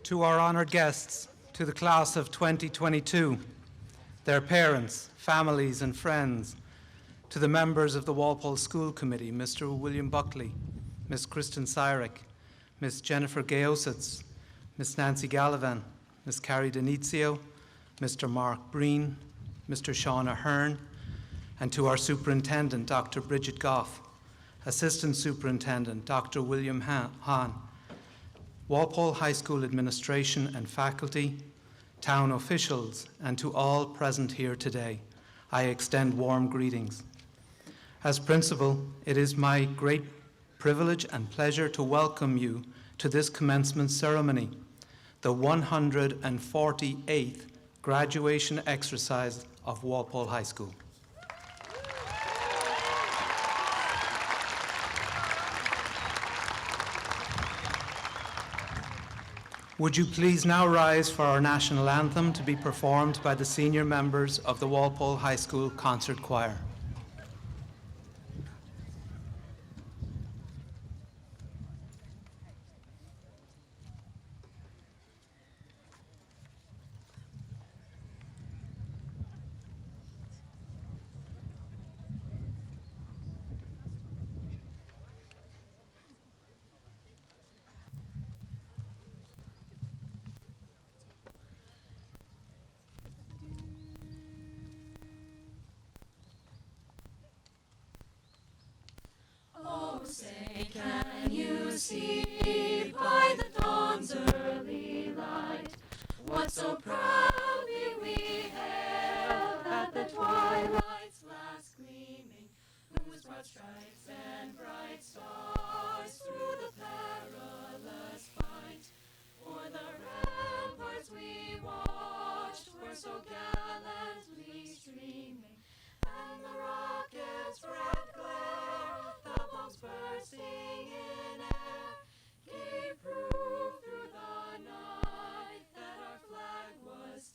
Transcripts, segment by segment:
To our honoured guests, to the class of 2022, their parents, families and friends, to the members of the Walpole School Committee, Mr. William Buckley, Miss Kristen Cyrick, Miss Jennifer Gaositz, Miss Nancy Gallivan, Miss Carrie Denizio, Mr. Mark Breen, Mr. Sean Ahern, and to our Superintendent, Dr. Bridget Goff, Assistant Superintendent, Dr. William Hahn, Walpole High School administration and faculty, town officials, and to all present here today, I extend warm greetings. As principal, it is my great privilege and pleasure to welcome you to this commencement ceremony, the 148th graduation exercise of Walpole High School. Would you please now rise for our national anthem to be performed by the senior members of the Walpole High School Concert Choir. Say, can you see by the dawn's early light what so proudly we hailed at the twilight's last gleaming, whose broad stripes and bright stars through the perilous fight o'er the ramparts we watched were so gallantly streaming, and the rocket's red glare, the bombs bursting in air, gave proof through the night that our flag was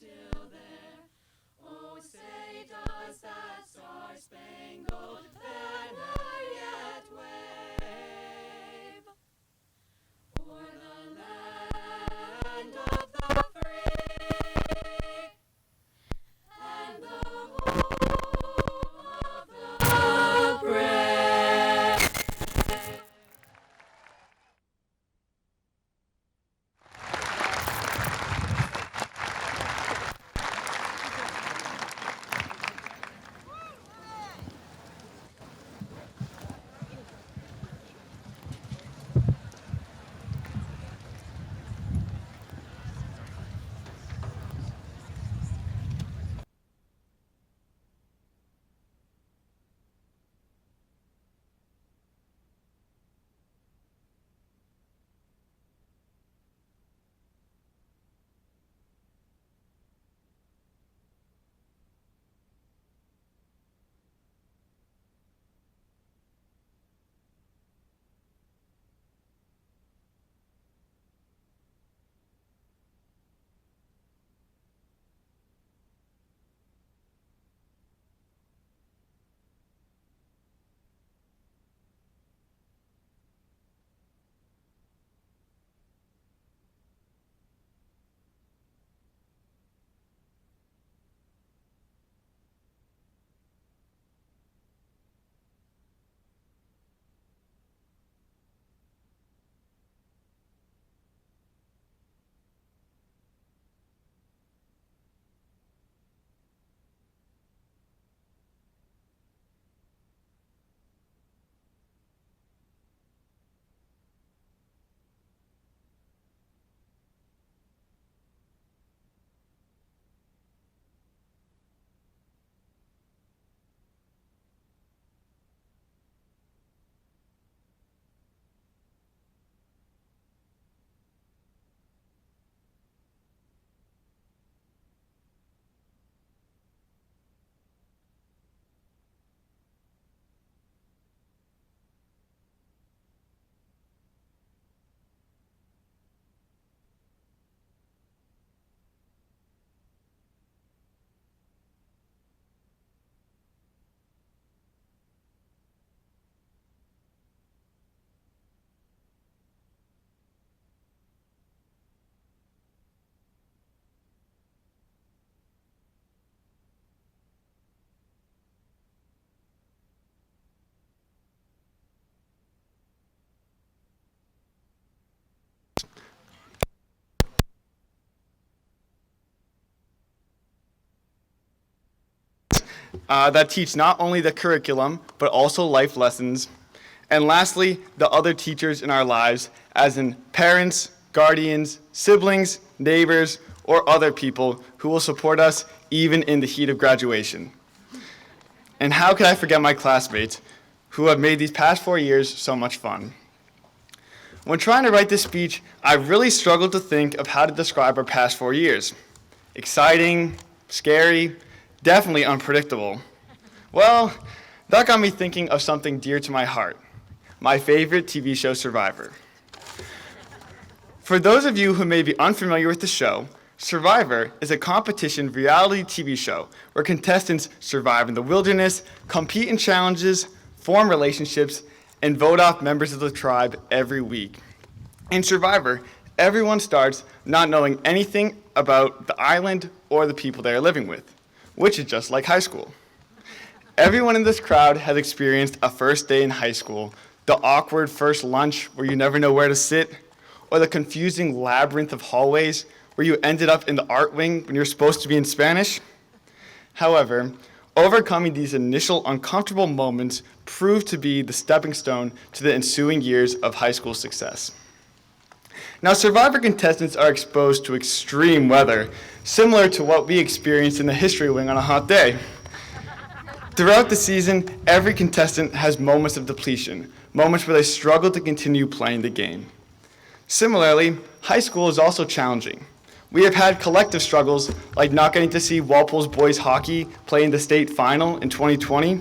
that teach not only the curriculum, but also life lessons. And lastly, the other teachers in our lives, as in parents, guardians, siblings, neighbors, or other people who will support us even in the heat of graduation. And how could I forget my classmates who have made these past 4 years so much fun? When trying to write this speech, I really struggled to think of how to describe our past 4 years. Exciting, scary, definitely unpredictable. Well, that got me thinking of something dear to my heart, my favorite TV show, Survivor. For those of you who may be unfamiliar with the show, Survivor is a competition reality TV show where contestants survive in the wilderness, compete in challenges, form relationships, and vote off members of the tribe every week. In Survivor, everyone starts not knowing anything about the island or the people they are living with, which is just like high school. Everyone in this crowd has experienced a first day in high school, the awkward first lunch where you never know where to sit, or the confusing labyrinth of hallways where you ended up in the art wing when you're supposed to be in Spanish. However, overcoming these initial uncomfortable moments proved to be the stepping stone to the ensuing years of high school success. Now, Survivor contestants are exposed to extreme weather, similar to what we experienced in the history wing on a hot day. Throughout the season, every contestant has moments of depletion, moments where they struggle to continue playing the game. Similarly, high school is also challenging. We have had collective struggles like not getting to see Walpole's boys hockey play in the state final in 2020,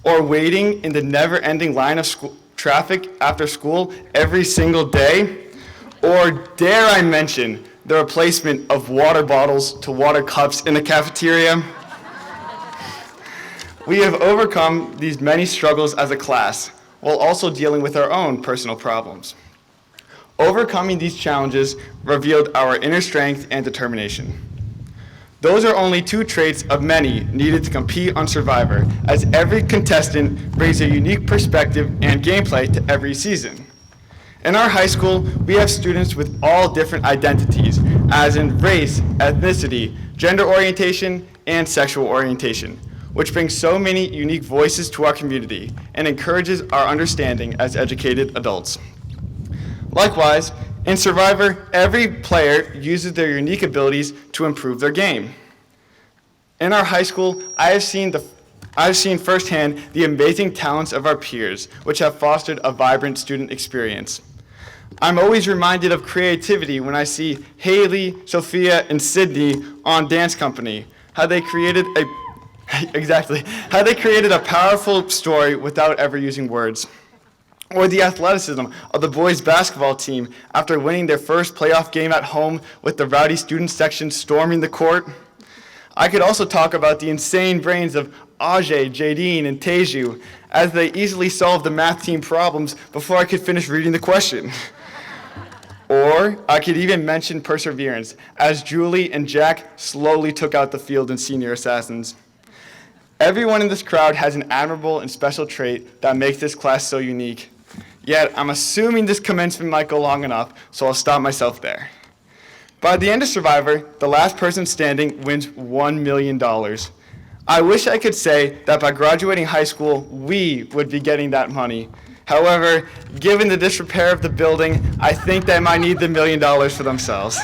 or waiting in the never-ending line of traffic after school every single day, or dare I mention the replacement of water bottles to water cups in the cafeteria. We have overcome these many struggles as a class while also dealing with our own personal problems. Overcoming these challenges revealed our inner strength and determination. Those are only 2 traits of many needed to compete on Survivor, as every contestant brings a unique perspective and gameplay to every season. In our high school, we have students with all different identities, as in race, ethnicity, gender orientation, and sexual orientation, which brings so many unique voices to our community and encourages our understanding as educated adults. Likewise, in Survivor, every player uses their unique abilities to improve their game. In our high school, I have seen firsthand the amazing talents of our peers, which have fostered a vibrant student experience. I'm always reminded of creativity when I see Haley, Sophia, and Sydney on Dance Company, how they created a powerful story without ever using words. Or the athleticism of the boys' basketball team after winning their first playoff game at home with the rowdy student section storming the court. I could also talk about the insane brains of Ajay, Jadine, and Teju as they easily solved the math team problems before I could finish reading the question. Or I could even mention perseverance as Julie and Jack slowly took out the field in Senior Assassins. Everyone in this crowd has an admirable and special trait that makes this class so unique. Yet, I'm assuming this commencement might go long enough, so I'll stop myself there. By the end of Survivor, the last person standing wins $1 million. I wish I could say that by graduating high school, we would be getting that money. However, given the disrepair of the building, I think they might need the $1 million for themselves.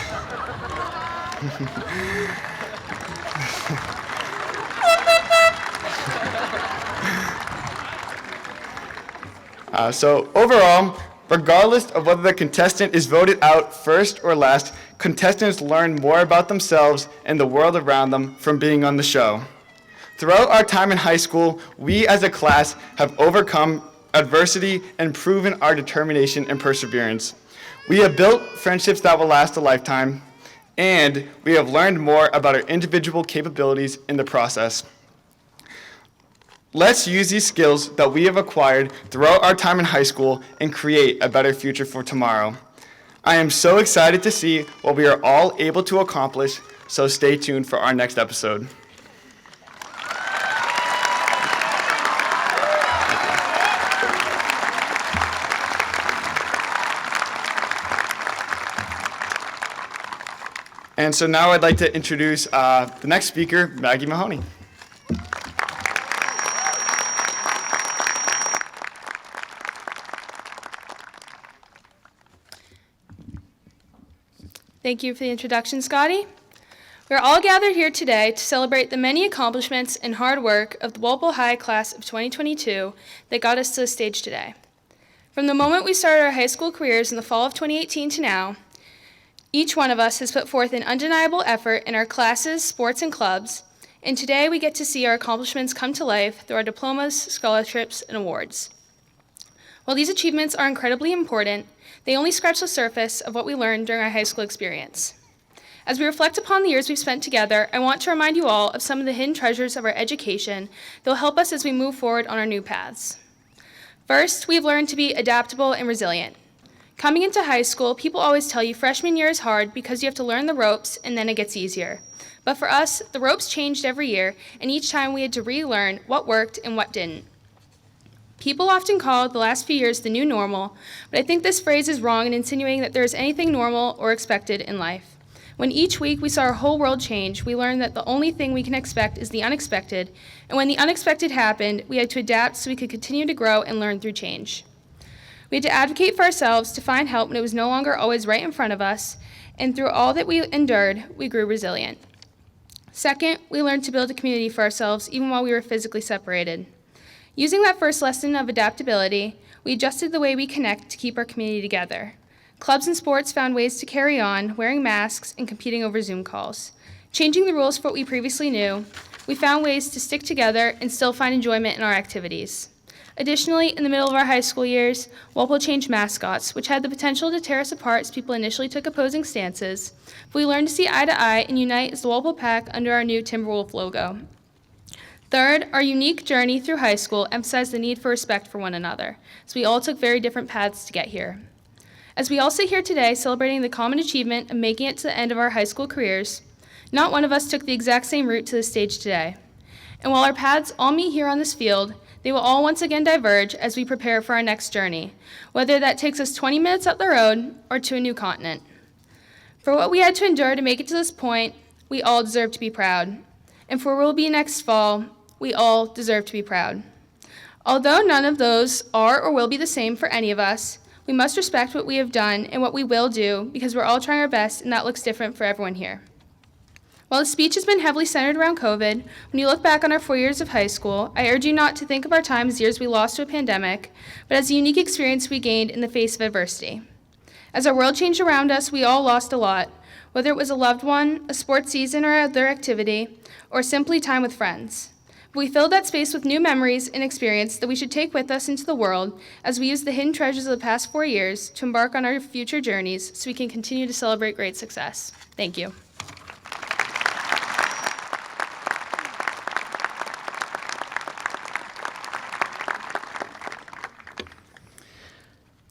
So overall, regardless of whether the contestant is voted out first or last, contestants learn more about themselves and the world around them from being on the show. Throughout our time in high school, we as a class have overcome adversity and proven our determination and perseverance. We have built friendships that will last a lifetime, and we have learned more about our individual capabilities in the process. Let's use these skills that we have acquired throughout our time in high school and create a better future for tomorrow. I am so excited to see what we are all able to accomplish, so stay tuned for our next episode. And so now I'd like to introduce the next speaker, Maggie Mahoney. Thank you for the introduction, Scotty. We're all gathered here today to celebrate the many accomplishments and hard work of the Walpole High class of 2022 that got us to the stage today. From the moment we started our high school careers in the fall of 2018 to now, each one of us has put forth an undeniable effort in our classes, sports, and clubs, and today we get to see our accomplishments come to life through our diplomas, scholarships, and awards. While these achievements are incredibly important, they only scratch the surface of what we learned during our high school experience. As we reflect upon the years we've spent together, I want to remind you all of some of the hidden treasures of our education that will help us as we move forward on our new paths. First, we've learned to be adaptable and resilient. Coming into high school, people always tell you freshman year is hard because you have to learn the ropes and then it gets easier. But for us, the ropes changed every year, and each time we had to relearn what worked and what didn't. People often call the last few years the new normal, but I think this phrase is wrong in insinuating that there is anything normal or expected in life. When each week we saw our whole world change, we learned that the only thing we can expect is the unexpected, and when the unexpected happened, we had to adapt so we could continue to grow and learn through change. We had to advocate for ourselves to find help when it was no longer always right in front of us, and through all that we endured, we grew resilient. Second, we learned to build a community for ourselves even while we were physically separated. Using that first lesson of adaptability, we adjusted the way we connect to keep our community together. Clubs and sports found ways to carry on, wearing masks and competing over Zoom calls. Changing the rules for what we previously knew, we found ways to stick together and still find enjoyment in our activities. Additionally, in the middle of our high school years, Walpole changed mascots, which had the potential to tear us apart as people initially took opposing stances, but we learned to see eye to eye and unite as the Walpole Pack under our new Timberwolf logo. Third, our unique journey through high school emphasized the need for respect for one another, as we all took very different paths to get here. As we all sit here today celebrating the common achievement of making it to the end of our high school careers, not one of us took the exact same route to the stage today. And while our paths all meet here on this field, they will all once again diverge as we prepare for our next journey, whether that takes us 20 minutes up the road or to a new continent. For what we had to endure to make it to this point, we all deserve to be proud. And for where we'll be next fall, we all deserve to be proud. Although none of those are or will be the same for any of us, we must respect what we have done and what we will do because we're all trying our best and that looks different for everyone here. While the speech has been heavily centered around COVID, when you look back on our 4 years of high school, I urge you not to think of our time as years we lost to a pandemic, but as a unique experience we gained in the face of adversity. As our world changed around us, we all lost a lot, whether it was a loved one, a sports season or other activity, or simply time with friends. But we filled that space with new memories and experience that we should take with us into the world as we use the hidden treasures of the past 4 years to embark on our future journeys so we can continue to celebrate great success. Thank you.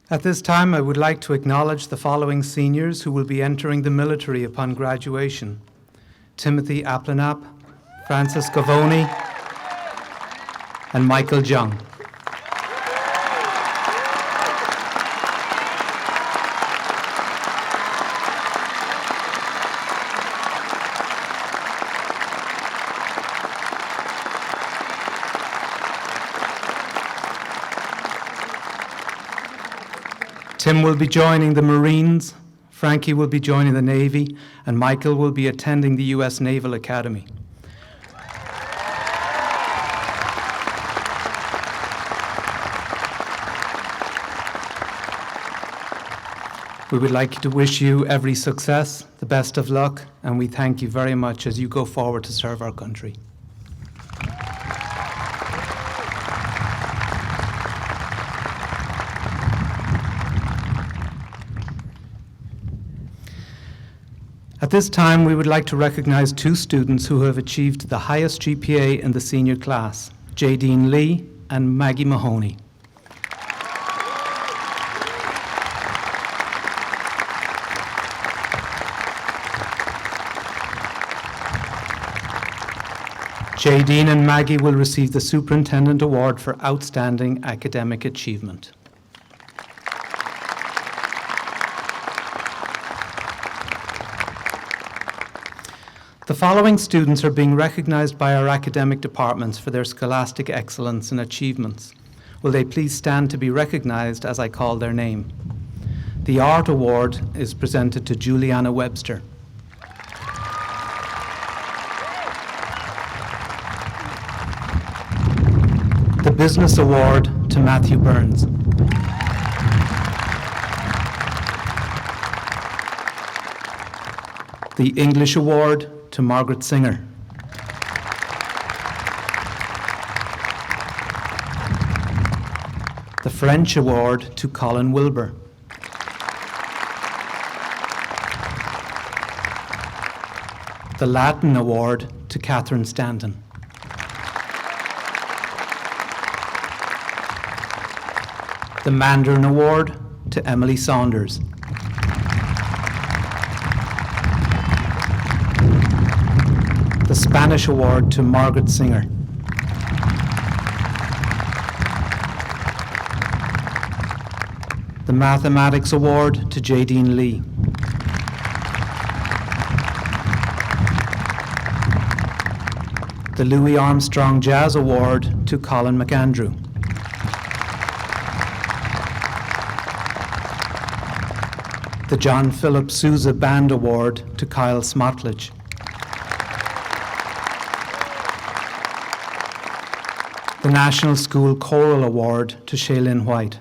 At this time, I would like to acknowledge the following seniors who will be entering the military upon graduation: Timothy Aplenap, Francis Gavoni, and Michael Jung. Tim will be joining the Marines, Frankie will be joining the Navy, and Michael will be attending the U.S. Naval Academy. We would like to wish you every success, the best of luck, and we thank you very much as you go forward to serve our country. At this time, we would like to recognize 2 students who have achieved the highest GPA in the senior class, Jadine Lee and Maggie Mahoney. Jadine and Maggie will receive the Superintendent Award for Outstanding Academic Achievement. The following students are being recognized by our academic departments for their scholastic excellence and achievements. Will they please stand to be recognized as I call their name? The Art Award is presented to Juliana Webster. The Business Award to Matthew Burns. The English Award to Margaret Singer. The French Award to Colin Wilbur. The Latin Award to Catherine Stanton. The Mandarin Award to Emily Saunders. The Spanish Award to Margaret Singer. The Mathematics Award to Jadine Lee. The Louis Armstrong Jazz Award to Colin McAndrew. The John Philip Sousa Band Award to Kyle Smotledge. The National School Choral Award to Shailene White.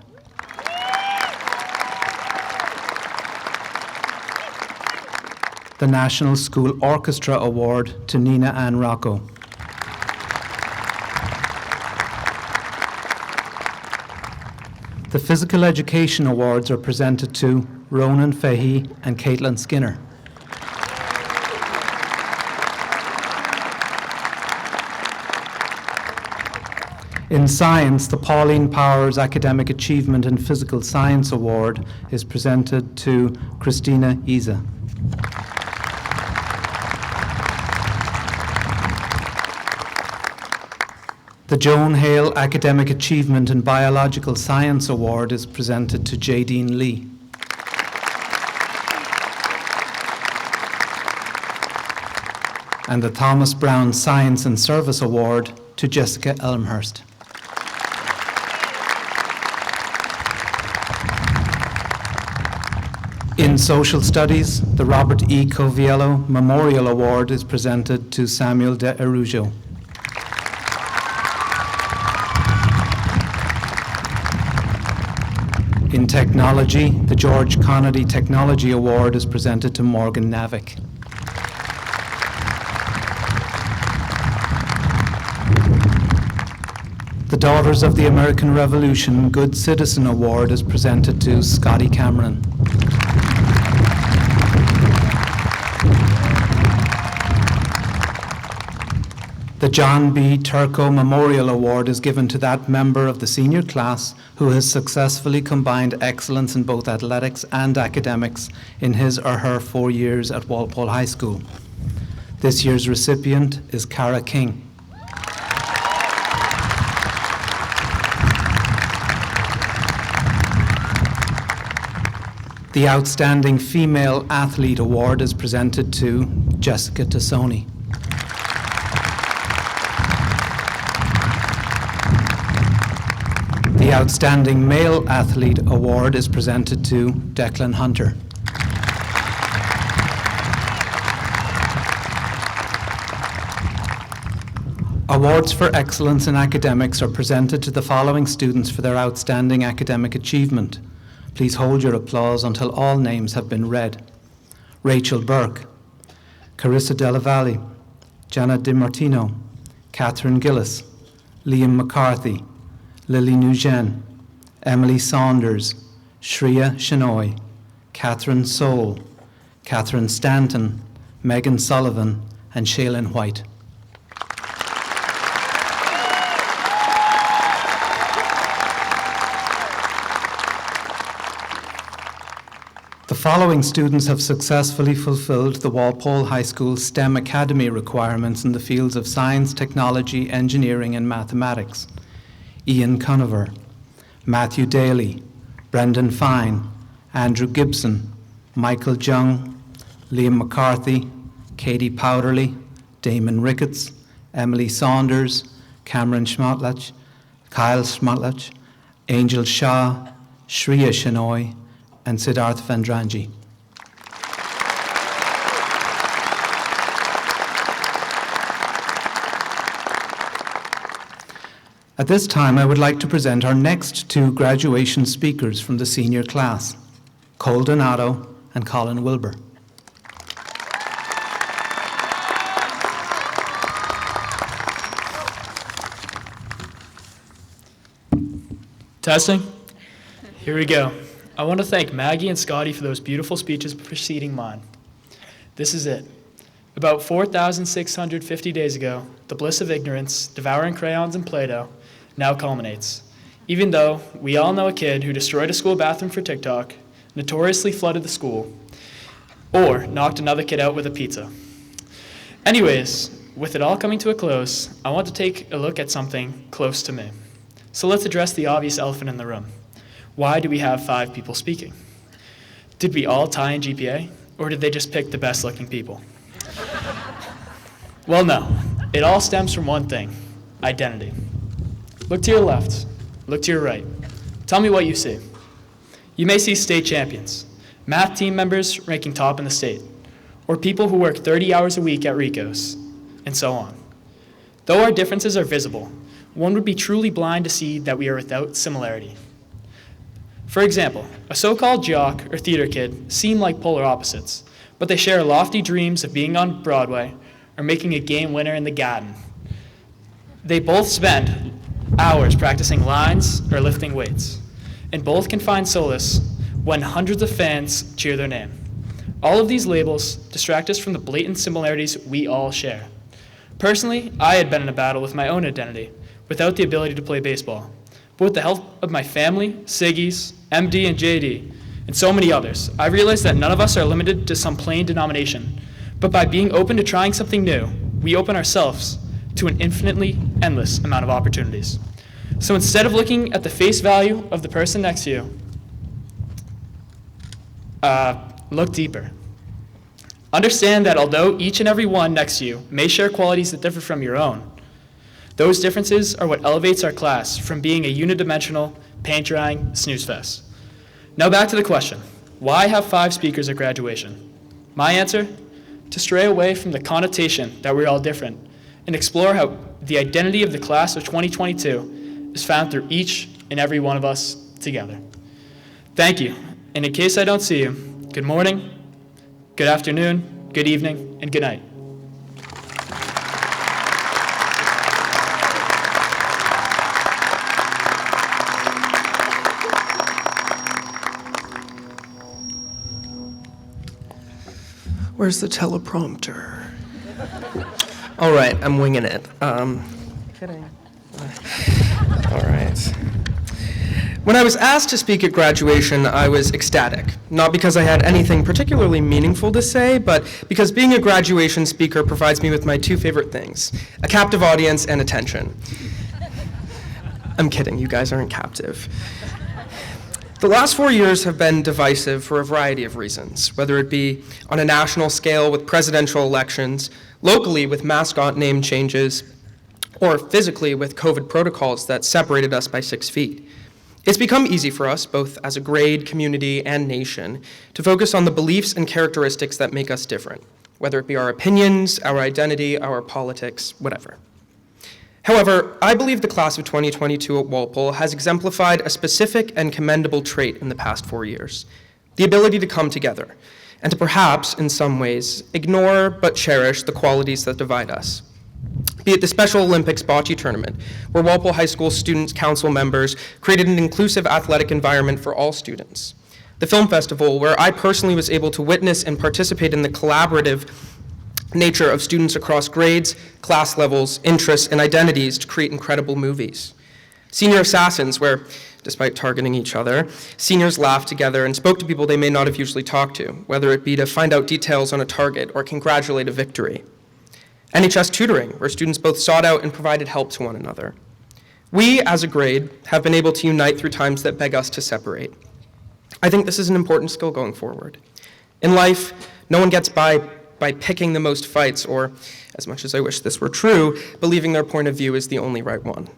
The National School Orchestra Award to Nina Ann Rocco. The Physical Education Awards are presented to Ronan Fahey and Caitlin Skinner. In science, the Pauline Powers Academic Achievement in Physical Science Award is presented to Christina Isa. The Joan Hale Academic Achievement in Biological Science Award is presented to Jadine Lee. And the Thomas Brown Science and Service Award to Jessica Elmhurst. In Social Studies, the Robert E. Coviello Memorial Award is presented to Samuel de Arujo. In Technology, the George Conady Technology Award is presented to Morgan Navick. The Daughters of the American Revolution Good Citizen Award is presented to Scotty Cameron. The John B. Turco Memorial Award is given to that member of the senior class who has successfully combined excellence in both athletics and academics in his or her 4 years at Walpole High School. This year's recipient is Cara King. The Outstanding Female Athlete Award is presented to Jessica Tassoni. The Outstanding Male Athlete Award is presented to Declan Hunter. Awards for excellence in academics are presented to the following students for their outstanding academic achievement. Please hold your applause until all names have been read. Rachel Burke, Carissa Della Valle, Jana DiMartino, Catherine Gillis, Liam McCarthy, Lily Nugent, Emily Saunders, Shreya Shenoy, Catherine Soule, Catherine Stanton, Megan Sullivan, and Shailene White. The following students have successfully fulfilled the Walpole High School STEM Academy requirements in the fields of science, technology, engineering, and mathematics. Ian Conover, Matthew Daly, Brendan Fine, Andrew Gibson, Michael Jung, Liam McCarthy, Katie Powderly, Damon Ricketts, Emily Saunders, Cameron Schmotlach, Kyle Schmotlach, Angel Shah, Shreya Shenoy, and Siddharth Vendranji. At this time, I would like to present our next two graduation speakers from the senior class, Cole Donato and Colin Wilbur. Testing? Here we go. I want to thank Maggie and Scotty for those beautiful speeches preceding mine. This is it. About 4,650 days ago, the bliss of ignorance, devouring crayons and Play-Doh, now culminates. Even though we all know a kid who destroyed a school bathroom for TikTok, notoriously flooded the school, or knocked another kid out with a pizza. Anyways, with it all coming to a close, I want to take a look at something close to me. So let's address the obvious elephant in the room. Why do we have 5 people speaking? Did we all tie in GPA, or did they just pick the best looking people? Well, no. It all stems from one thing: identity. Look to your left. Look to your right. Tell me what you see. You may see state champions, math team members ranking top in the state, or people who work 30 hours a week at Rico's, and so on. Though our differences are visible, one would be truly blind to see that we are without similarity. For example, a so-called jock or theater kid seem like polar opposites, but they share lofty dreams of being on Broadway or making a game winner in the Garden. They both spend hours practicing lines or lifting weights, and both can find solace when hundreds of fans cheer their name. All of these labels distract us from the blatant similarities we all share. Personally, I had been in a battle with my own identity, without the ability to play baseball. But with the help of my family, Siggy's, MD, and JD, and so many others, I realized that none of us are limited to some plain denomination. But by being open to trying something new, we open ourselves to an infinitely endless amount of opportunities. So instead of looking at the face value of the person next to you, look deeper. Understand that although each and every one next to you may share qualities that differ from your own, those differences are what elevates our class from being a unidimensional, paint-drying snooze fest. Now back to the question, why have 5 speakers at graduation? My answer, to stray away from the connotation that we're all different and explore how the identity of the class of 2022 is found through each and every one of us together. Thank you, and in case I don't see you, good morning, good afternoon, good evening, and good night. Where's the teleprompter? All right, I'm winging it. Kidding. All right. When I was asked to speak at graduation, I was ecstatic. Not because I had anything particularly meaningful to say, but because being a graduation speaker provides me with my 2 favorite things: a captive audience and attention. I'm kidding, you guys aren't captive. The last 4 years have been divisive for a variety of reasons, whether it be on a national scale with presidential elections, locally with mascot name changes, or physically with COVID protocols that separated us by 6 feet. It's become easy for us, both as a grade, community, and nation, to focus on the beliefs and characteristics that make us different, whether it be our opinions, our identity, our politics, whatever. However, I believe the class of 2022 at Walpole has exemplified a specific and commendable trait in the past 4 years: the ability to come together, and to perhaps, in some ways, ignore but cherish the qualities that divide us. Be it the Special Olympics bocce tournament, where Walpole High School Students' Council members created an inclusive athletic environment for all students. The film festival, where I personally was able to witness and participate in the collaborative nature of students across grades, class levels, interests, and identities to create incredible movies. Senior Assassins, where, despite targeting each other, seniors laughed together and spoke to people they may not have usually talked to, whether it be to find out details on a target or congratulate a victory. NHS Tutoring, where students both sought out and provided help to one another. We, as a grade, have been able to unite through times that beg us to separate. I think this is an important skill going forward. In life, no one gets by picking the most fights or, as much as I wish this were true, believing their point of view is the only right one.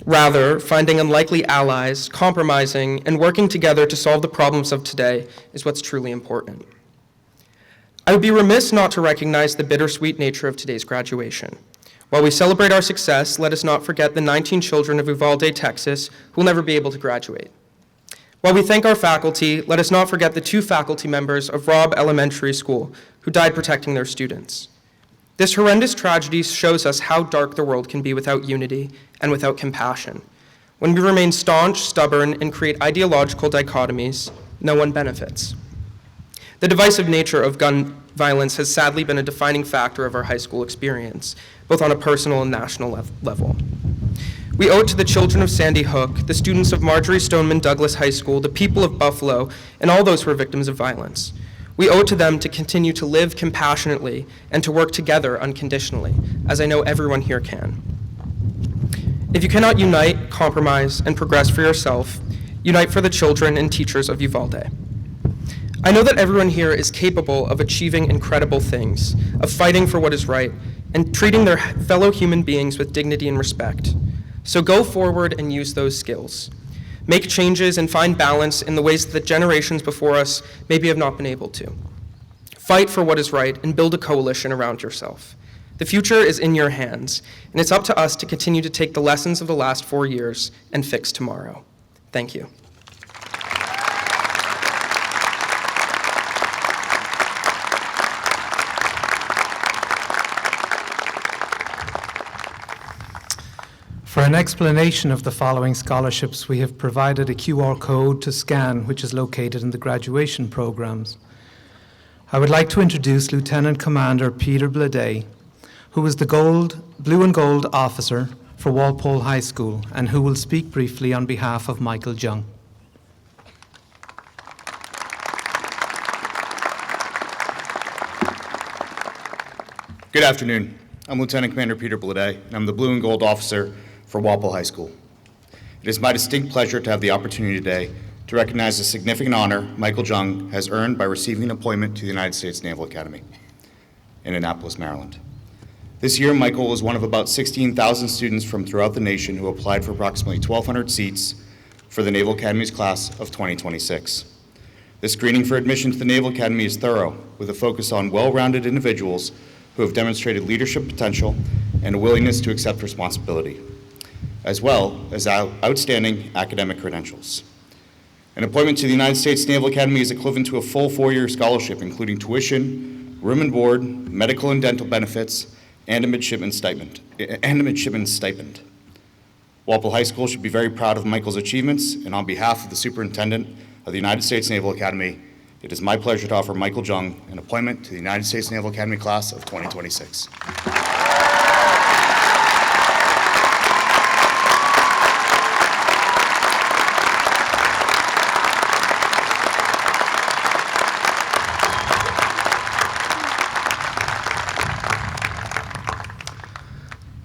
Rather, finding unlikely allies, compromising, and working together to solve the problems of today is what's truly important. I would be remiss not to recognize the bittersweet nature of today's graduation. While we celebrate our success, let us not forget the 19 children of Uvalde, Texas, who will never be able to graduate. While we thank our faculty, let us not forget the 2 faculty members of Robb Elementary School who died protecting their students. This horrendous tragedy shows us how dark the world can be without unity and without compassion. When we remain staunch, stubborn, and create ideological dichotomies, no one benefits. The divisive nature of gun violence has sadly been a defining factor of our high school experience, both on a personal and national level. We owe it to the children of Sandy Hook, the students of Marjorie Stoneman Douglas High School, the people of Buffalo, and all those who are victims of violence. We owe it to them to continue to live compassionately and to work together unconditionally, as I know everyone here can. If you cannot unite, compromise, and progress for yourself, unite for the children and teachers of Uvalde. I know that everyone here is capable of achieving incredible things, of fighting for what is right, and treating their fellow human beings with dignity and respect. So go forward and use those skills. Make changes and find balance in the ways that generations before us maybe have not been able to. Fight for what is right and build a coalition around yourself. The future is in your hands, and it's up to us to continue to take the lessons of the last 4 years and fix tomorrow. Thank you. For an explanation of the following scholarships, we have provided a QR code to scan, which is located in the graduation programs. I would like to introduce Lieutenant Commander Peter Blade, who is the blue and gold officer for Walpole High School, and who will speak briefly on behalf of Michael Jung. Good afternoon. I'm Lieutenant Commander Peter Blade, and I'm the blue and gold officer for Walpole High School. It is my distinct pleasure to have the opportunity today to recognize the significant honor Michael Jung has earned by receiving an appointment to the United States Naval Academy in Annapolis, Maryland. This year, Michael was one of about 16,000 students from throughout the nation who applied for approximately 1,200 seats for the Naval Academy's class of 2026. The screening for admission to the Naval Academy is thorough, with a focus on well-rounded individuals who have demonstrated leadership potential and a willingness to accept responsibility, as well as outstanding academic credentials. An appointment to the United States Naval Academy is equivalent to a full 4-year scholarship, including tuition, room and board, medical and dental benefits, and a midshipman stipend. Walpole High School should be very proud of Michael's achievements, and on behalf of the Superintendent of the United States Naval Academy, it is my pleasure to offer Michael Jung an appointment to the United States Naval Academy class of 2026.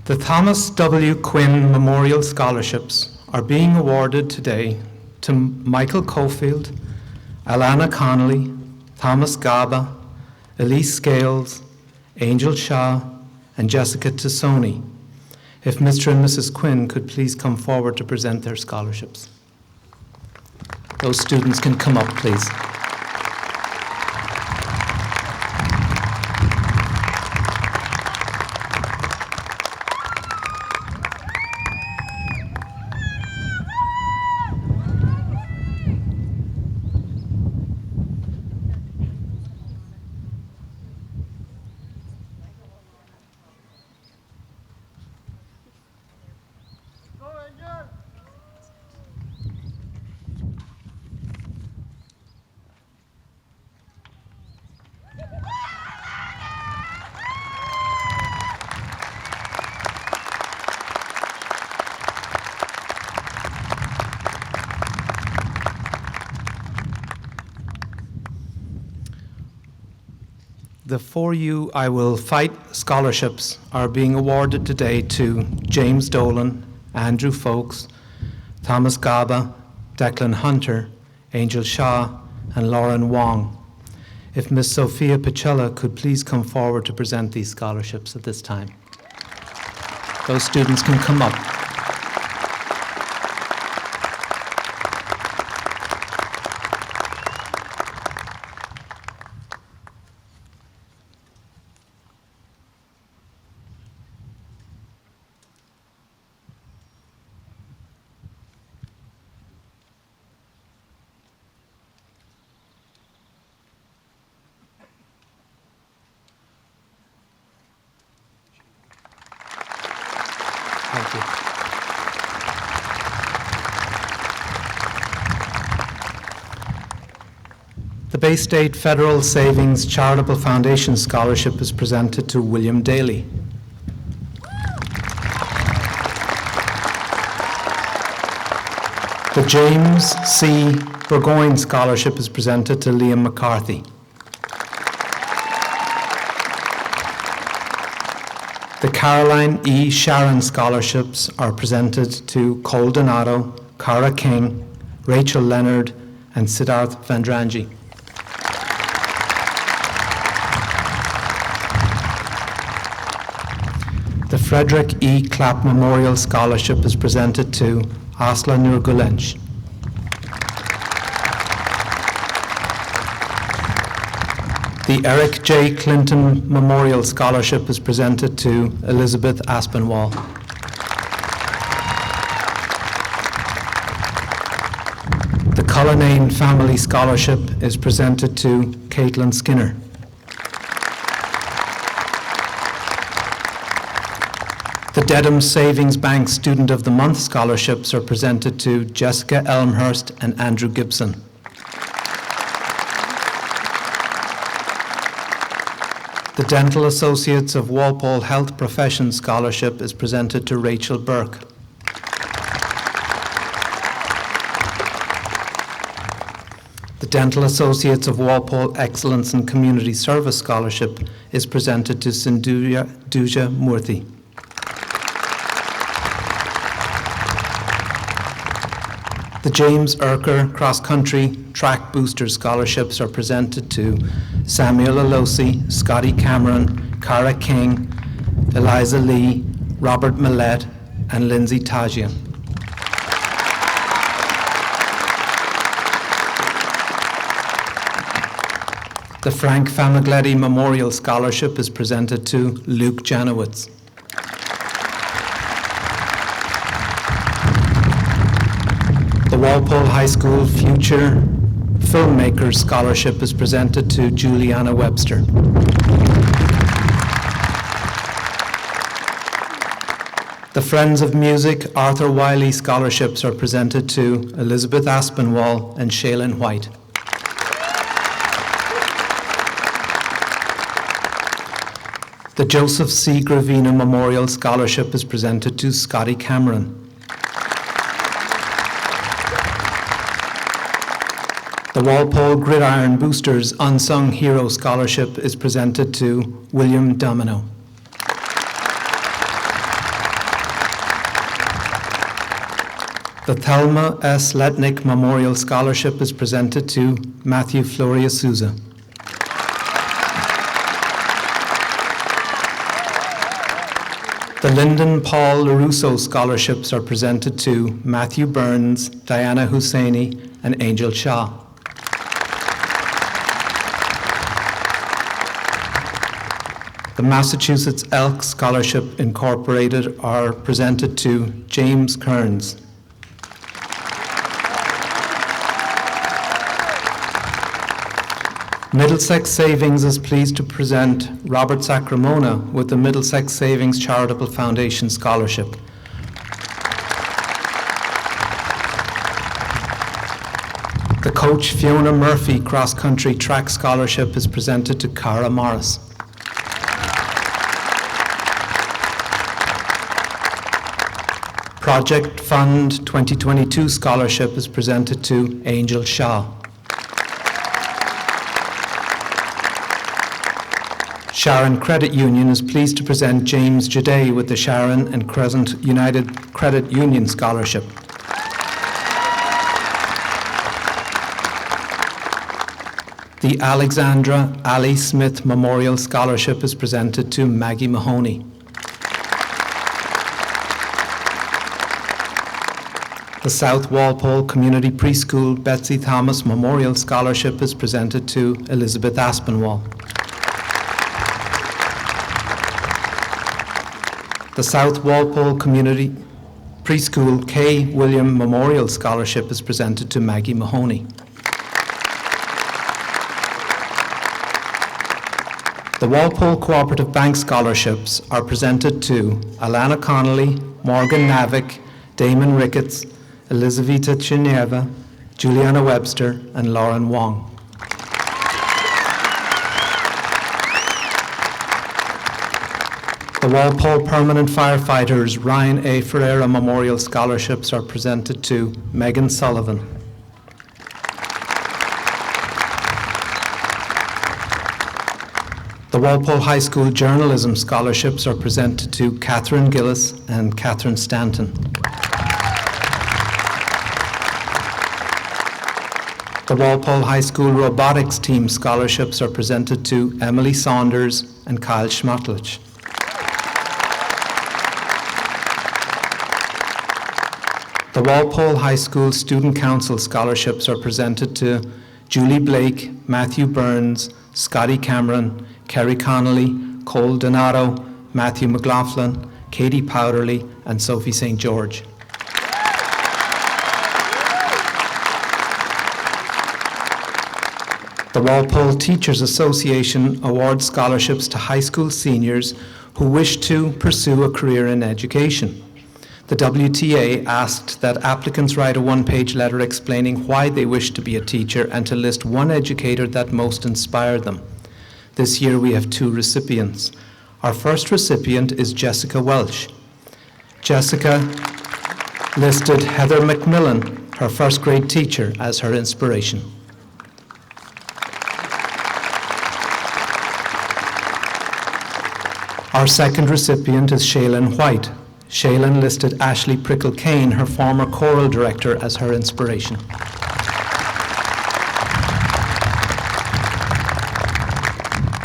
The Thomas W. Quinn Memorial Scholarships are being awarded today to Michael Cofield, Alana Connolly, Thomas Gaba, Elise Scales, Angel Shaw, and Jessica Tassoni. If Mr. and Mrs. Quinn could please come forward to present their scholarships. Those students can come up, please. The For You I Will Fight scholarships are being awarded today to James Dolan, Andrew Folks, Thomas Gaba, Declan Hunter, Angel Shaw, and Lauren Wong. If Ms. Sophia Picella could please come forward to present these scholarships at this time. Those students can come up. Thank you. The Bay State Federal Savings Charitable Foundation Scholarship is presented to William Daly. The James C. Burgoyne Scholarship is presented to Liam McCarthy. The Caroline E. Sharon Scholarships are presented to Cole Donato, Cara King, Rachel Leonard, and Siddharth Vandranji. The Frederick E. Clapp Memorial Scholarship is presented to Asla Nurgulench. The Eric J. Clinton Memorial Scholarship is presented to Elizabeth Aspinwall. The Cullinane Family Scholarship is presented to Caitlin Skinner. The Dedham Savings Bank Student of the Month scholarships are presented to Jessica Elmhurst and Andrew Gibson. The Dental Associates of Walpole Health Professions Scholarship is presented to Rachel Burke. The Dental Associates of Walpole Excellence in Community Service Scholarship is presented to Sindhuja Murthy. The James Erker Cross Country Track Booster Scholarships are presented to Samuel Alosi, Scotty Cameron, Cara King, Eliza Lee, Robert Millett, and Lindsay Tajian. The Frank Famigletti Memorial Scholarship is presented to Luke Janowitz. The Walpole High School Future Filmmakers Scholarship is presented to Juliana Webster. The Friends of Music Arthur Wiley Scholarships are presented to Elizabeth Aspinwall and Shaylin White. The Joseph C. Gravina Memorial Scholarship is presented to Scotty Cameron. The Walpole Gridiron Boosters Unsung Hero Scholarship is presented to William Domino. The Thelma S. Letnick Memorial Scholarship is presented to Matthew Floria Souza. The Lyndon Paul LaRusso Scholarships are presented to Matthew Burns, Diana Husseini, and Angel Shah. The Massachusetts Elk Scholarship Incorporated are presented to James Kearns. Middlesex Savings is pleased to present Robert Sacramona with the Middlesex Savings Charitable Foundation Scholarship. The Coach Fiona Murphy Cross Country Track Scholarship is presented to Cara Morris. Project Fund 2022 Scholarship is presented to Angel Shah. Sharon Credit Union is pleased to present James Jade with the Sharon and Crescent United Credit Union Scholarship. The Alexandra Ali Smith Memorial Scholarship is presented to Maggie Mahoney. The South Walpole Community Preschool Betsy Thomas Memorial Scholarship is presented to Elizabeth Aspinwall. The South Walpole Community Preschool K. William Memorial Scholarship is presented to Maggie Mahoney. The Walpole Cooperative Bank Scholarships are presented to Alana Connolly, Morgan Navick, Damon Ricketts, Elizaveta Chineva, Juliana Webster, and Lauren Wong. The Walpole Permanent Firefighters Ryan A. Ferreira Memorial Scholarships are presented to Megan Sullivan. The Walpole High School Journalism Scholarships are presented to Catherine Gillis and Catherine Stanton. The Walpole High School Robotics Team Scholarships are presented to Emily Saunders and Kyle Schmotlich. The Walpole High School Student Council Scholarships are presented to Julie Blake, Matthew Burns, Scotty Cameron, Kerry Connolly, Cole Donato, Matthew McLaughlin, Katie Powderly, and Sophie St. George. The Walpole Teachers Association awards scholarships to high school seniors who wish to pursue a career in education. The WTA asked that applicants write a one-page letter explaining why they wish to be a teacher and to list one educator that most inspired them. This year we have 2 recipients. Our first recipient is Jessica Welsh. Jessica listed Heather McMillan, her first grade teacher, as her inspiration. Our second recipient is Shaylin White. Shaylin listed Ashley Prickle Kane, her former choral director, as her inspiration.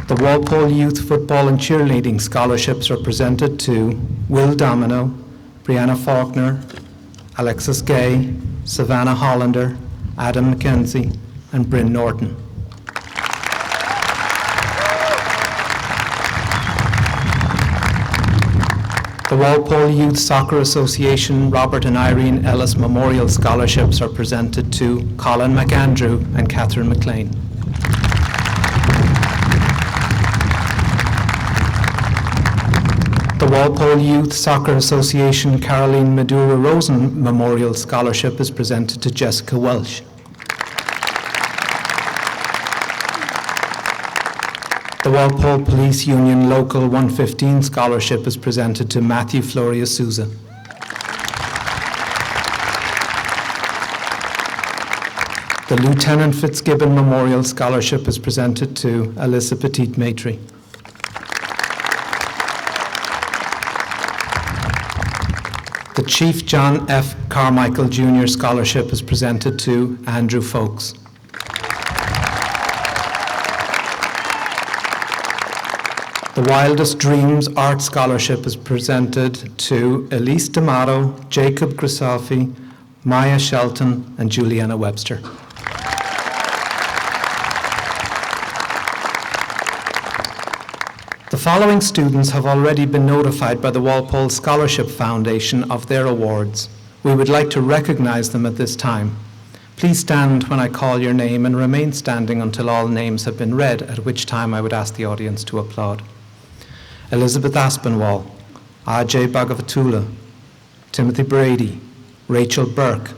The Walpole Youth Football and Cheerleading Scholarships are presented to Will Domino, Brianna Faulkner, Alexis Gay, Savannah Hollander, Adam McKenzie, and Bryn Norton. The Walpole Youth Soccer Association Robert and Irene Ellis Memorial Scholarships are presented to Colin McAndrew and Catherine McLean. The Walpole Youth Soccer Association Caroline Medura Rosen Memorial Scholarship is presented to Jessica Welsh. The Walpole Police Union Local 115 Scholarship is presented to Matthew Floria Souza. The Lieutenant Fitzgibbon Memorial Scholarship is presented to Alyssa Petit-Maitri. The Chief John F. Carmichael Jr. Scholarship is presented to Andrew Folks. The Wildest Dreams Art Scholarship is presented to Elise D'Amato, Jacob Grisalfi, Maya Shelton, and Juliana Webster. The following students have already been notified by the Walpole Scholarship Foundation of their awards. We would like to recognize them at this time. Please stand when I call your name and remain standing until all names have been read, at which time I would ask the audience to applaud. Elizabeth Aspinwall, Ajay Bhagavatula, Timothy Brady, Rachel Burke,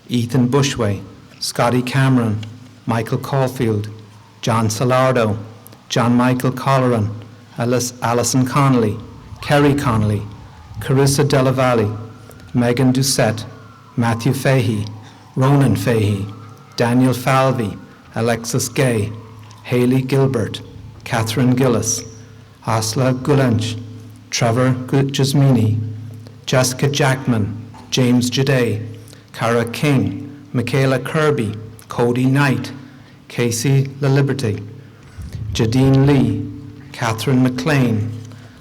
Ethan Bushway, Scotty Cameron, Michael Caulfield, John Salardo, John Michael Colleran, Alison Connolly, Kerry Connolly, Carissa Della Valle, Megan Doucette, Matthew Fahey, Ronan Fahey, Daniel Falvey, Alexis Gay, Hayley Gilbert, Catherine Gillis, Asla Gulench, Trevor Jasmini, Jessica Jackman, James Jade, Cara King, Michaela Kirby, Cody Knight, Casey La Liberty, Jadine Lee, Catherine McLean,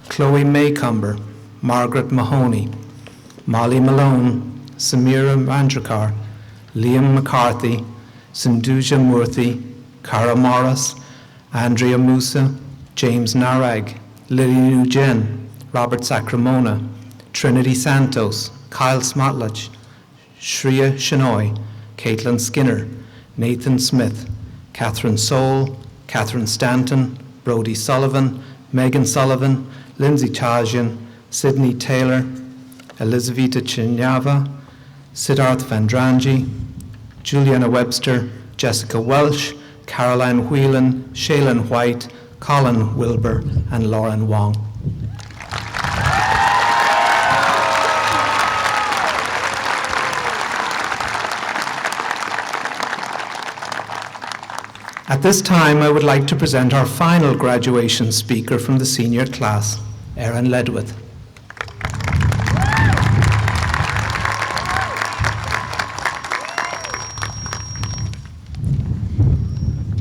Chloe Maycomber, Margaret Mahoney, Molly Malone, Samira Mandrakar, Liam McCarthy, Sindhuja Murthy, Cara Morris, Andrea Musa, James Narag, Lily Nujen, Robert Sacramona, Trinity Santos, Kyle Smotlich, Shreya Shenoy, Caitlin Skinner, Nathan Smith, Catherine Soul, Catherine Stanton, Brody Sullivan, Megan Sullivan, Lindsay Chajian, Sydney Taylor, Elizaveta Chinyava, Siddharth Vandranji, Juliana Webster, Jessica Welsh, Caroline Whelan, Shaylin White, Colin Wilbur, and Lauren Wong. At this time, I would like to present our final graduation speaker from the senior class, Erin Ledwith.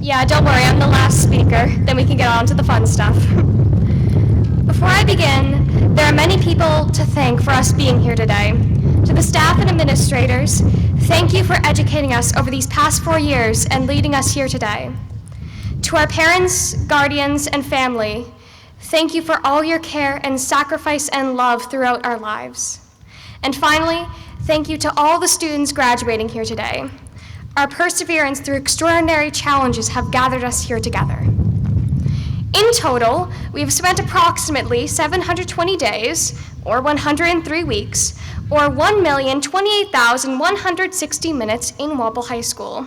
Yeah, don't worry, I'm the last speaker. Then we can get on to the fun stuff. Before I begin, there are many people to thank for us being here today. To the staff and administrators, thank you for educating us over these past 4 years and leading us here today. To our parents, guardians, and family, thank you for all your care and sacrifice and love throughout our lives. And finally, thank you to all the students graduating here today. Our perseverance through extraordinary challenges have gathered us here together. In total, we have spent approximately 720 days, or 103 weeks, or 1,028,160 minutes in Walpole High School.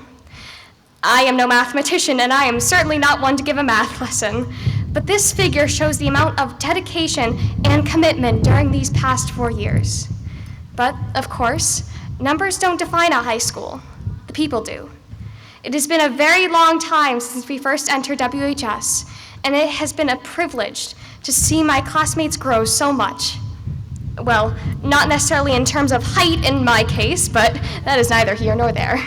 I am no mathematician, and I am certainly not one to give a math lesson, but this figure shows the amount of dedication and commitment during these past 4 years. But, of course, numbers don't define a high school. The people do. It has been a very long time since we first entered WHS, and it has been a privilege to see my classmates grow so much. Well, not necessarily in terms of height in my case, but that is neither here nor there.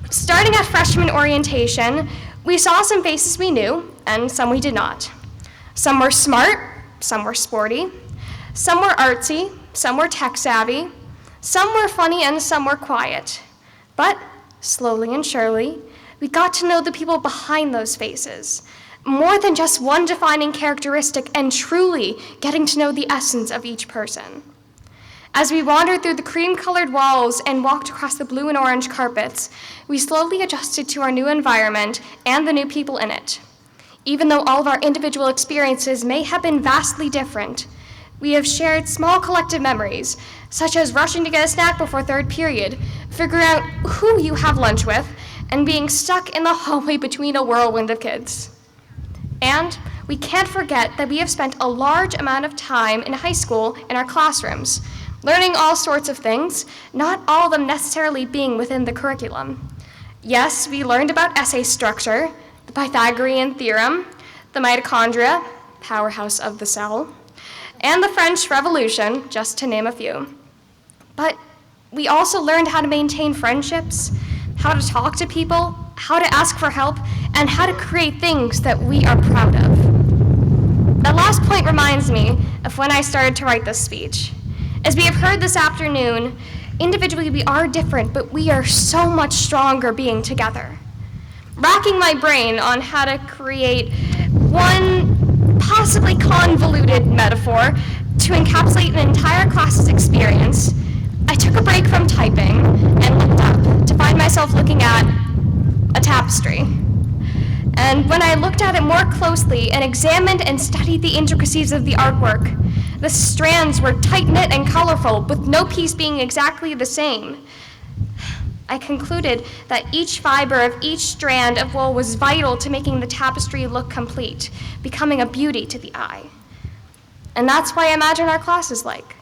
Starting at freshman orientation, we saw some faces we knew and some we did not. Some were smart, some were sporty, some were artsy, some were tech savvy, some were funny, and some were quiet. But slowly and surely, we got to know the people behind those faces, more than just one defining characteristic, and truly getting to know the essence of each person. As we wandered through the cream-colored walls and walked across the blue and orange carpets, we slowly adjusted to our new environment and the new people in it. Even though all of our individual experiences may have been vastly different, we have shared small collective memories, such as rushing to get a snack before third period, figuring out who you have lunch with, and being stuck in the hallway between a whirlwind of kids. And we can't forget that we have spent a large amount of time in high school in our classrooms, learning all sorts of things, not all of them necessarily being within the curriculum. Yes, we learned about essay structure, the Pythagorean theorem, the mitochondria, powerhouse of the cell, and the French Revolution, just to name a few. But we also learned how to maintain friendships, how to talk to people, how to ask for help, and how to create things that we are proud of. That last point reminds me of when I started to write this speech. As we have heard this afternoon, individually we are different, but we are so much stronger being together. Racking my brain on how to create one possibly convoluted metaphor to encapsulate an entire class's experience, I took a break from typing and looked up to find myself looking at a tapestry. And when I looked at it more closely and examined and studied the intricacies of the artwork, the strands were tight-knit and colorful, with no piece being exactly the same. I concluded that each fiber of each strand of wool was vital to making the tapestry look complete, becoming a beauty to the eye. And that's why I imagine our class is like.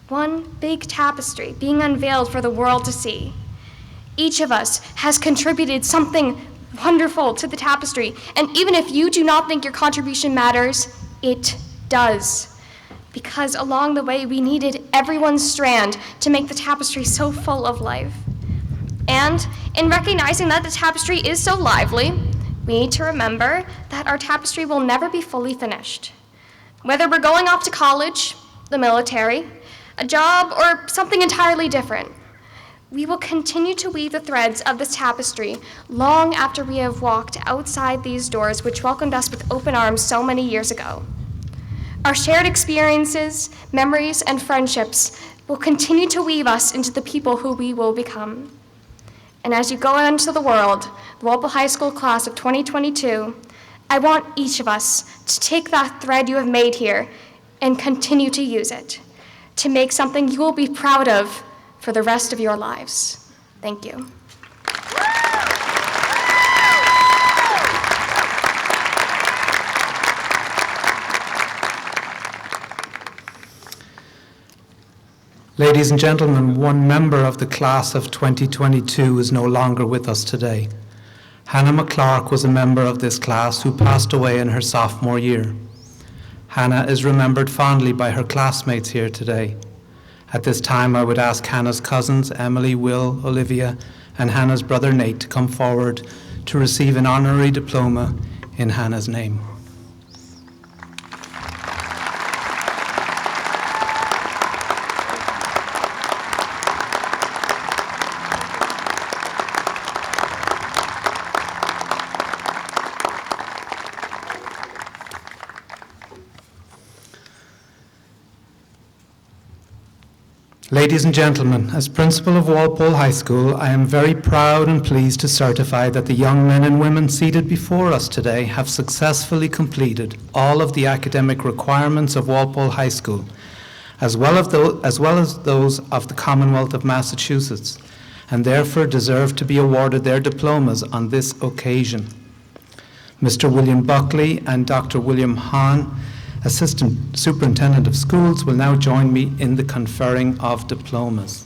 One big tapestry being unveiled for the world to see. Each of us has contributed something wonderful to the tapestry, and even if you do not think your contribution matters, it does. Because along the way, we needed everyone's strand to make the tapestry so full of life. And in recognizing that the tapestry is so lively, we need to remember that our tapestry will never be fully finished. Whether we're going off to college, the military, a job, or something entirely different, we will continue to weave the threads of this tapestry long after we have walked outside these doors which welcomed us with open arms so many years ago. Our shared experiences, memories, and friendships will continue to weave us into the people who we will become. And as you go out into the world, the Walpole High School class of 2022, I want each of us to take that thread you have made here and continue to use it to make something you will be proud of for the rest of your lives. Thank you. Ladies and gentlemen, one member of the class of 2022 is no longer with us today. Hannah McClark was a member of this class who passed away in her sophomore year. Hannah is remembered fondly by her classmates here today. At this time, I would ask Hannah's cousins, Emily, Will, Olivia, and Hannah's brother Nate to come forward to receive an honorary diploma in Hannah's name. Ladies and gentlemen, as principal of Walpole High School, I am very proud and pleased to certify that the young men and women seated before us today have successfully completed all of the academic requirements of Walpole High School, as well as those of the Commonwealth of Massachusetts, and therefore deserve to be awarded their diplomas on this occasion. Mr. William Buckley and Dr. William Hahn, Assistant Superintendent of Schools, will now join me in the conferring of diplomas.